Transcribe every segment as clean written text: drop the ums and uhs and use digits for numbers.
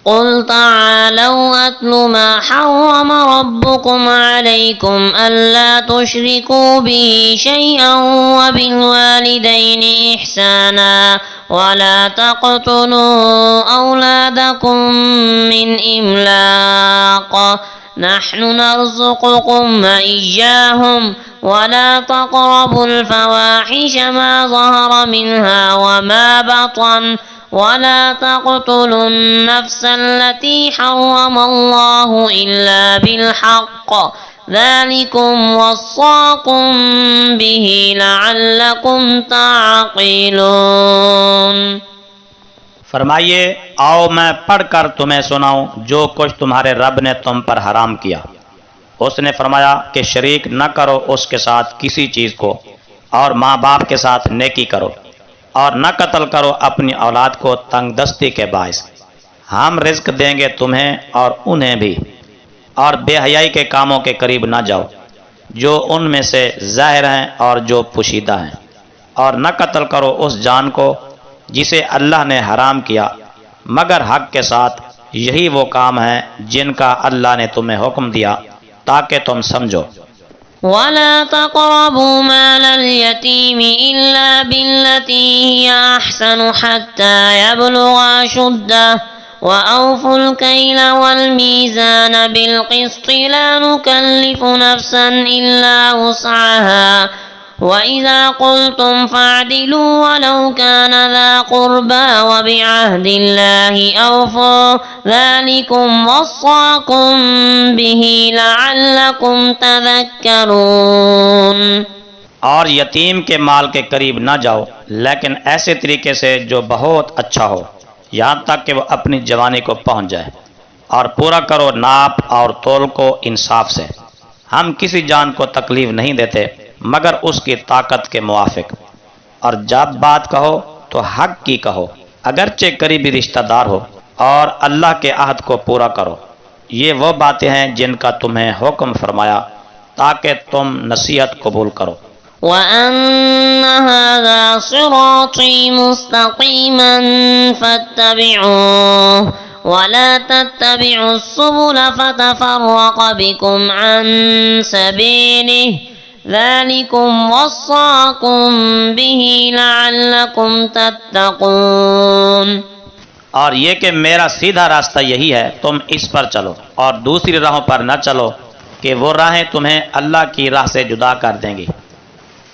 क़ुल ताअलौ अत्लु मा हर्रम रब्बुकुम अलैकुम अल्ला तुश्रिकू बिही शैअन व बिल वालिदैनि इहसाना वला तक़्तुलू औलादकुम मिन इम्लाक़ नहनु नर्ज़ुक़ुकुम व इय्याहुम वला तक़रबुल फ़वाहिश मा ज़हर मिन्हा व मा बतन वला तक़्तुलुन नफ्स अल्लती हर्रमल्लाहु इल्ला बिलहक़्क़ ज़ालिकुम वस्साकुम बिही लअल्लकुम ताक़िलून। फरमाइए, आओ मैं पढ़कर तुम्हें सुनाऊं जो कुछ तुम्हारे रब ने तुम पर हराम किया। उसने फरमाया कि शरीक न करो उसके साथ किसी चीज़ को, और माँ बाप के साथ नेकी करो, और न कत्ल करो अपनी औलाद को तंगदस्ती के बायस। हम रिज्क देंगे तुम्हें और उन्हें भी, और बेहयाई के कामों के करीब न जाओ जो उनमें से ज़ाहिर हैं और जो पुशीदा हैं, और न कत्ल करो उस जान को जिसे अल्लाह ने हराम किया मगर हक के साथ। यही वो काम है जिनका अल्लाह ने तुम्हें हुक्म दिया ताकि तुम समझो। वला तक़रबू मालल यतीमी इल्ला बिल्लती हिय अहसनु हत्ता यबलुगा अशुद्दह व औफुल कैल वल मीज़ान बिल क़िस्ति ला नुकल्लिफु नफ्सन इल्ला वुस्अहा वइज़ा क़ुल्तुम फ़अदिलू वलौ कान ज़ा क़ुर्बा व बिअहदिल्लाहि औफ़ू ज़ालिकुम वस्साकुम बिही लअल्लकुम तज़क्करून। और यतीम के माल के करीब न जाओ, लेकिन ऐसे तरीके से जो बहुत अच्छा हो, यहाँ तक कि वह अपनी जवानी को पहुँच जाए। और पूरा करो नाप और तोल को इंसाफ से। हम किसी जान को तकलीफ नहीं देते मगर उसकी ताकत के मुआफिक। और जब बात कहो तो हक की कहो, अगरचे करीबी रिश्तेदार हो, और अल्लाह के अहद को पूरा करो। ये वो बातें हैं जिनका तुम्हें हुक्म फरमाया ताकि तुम नसीहत कबूल करो। व अन्ना हाज़ा सिराती मुस्तक़ीमन फत्तबिऊह वला तत्तबिउस्सुबुल फतफ़र्रक़ बिकुम अन सबीलिह ज़ालिकुम वस्साकुम बिही लअल्लकुम तत्तक़ून। और ये कि मेरा सीधा रास्ता यही है, तुम इस पर चलो और दूसरी राहों पर न चलो कि वो राहें तुम्हें अल्लाह की राह से जुदा कर देंगी।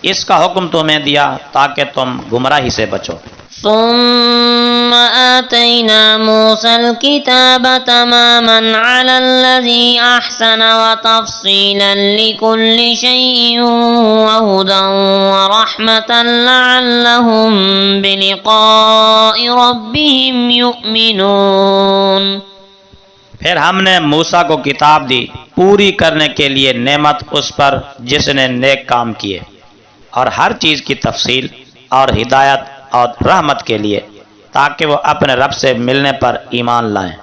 इसका हुक्म तुम्हें दिया ताकि तुम गुमराही से बचो। सुम्म आतैना मूसल किताब तमामन अलल्लज़ी अहसन व तफ़सीलन लिकुल्लि शैइन व हुदन व रहमतन लअल्लहुम बिलिक़ाइ रब्बिहिम युमिनून। फिर हमने मूसा को किताब दी पूरी करने के लिए नेमत उस पर जिसने नेक काम किए, और हर चीज़ की तफसील और हिदायत और रहमत के लिए, ताकि वो अपने रब से मिलने पर ईमान लाएं।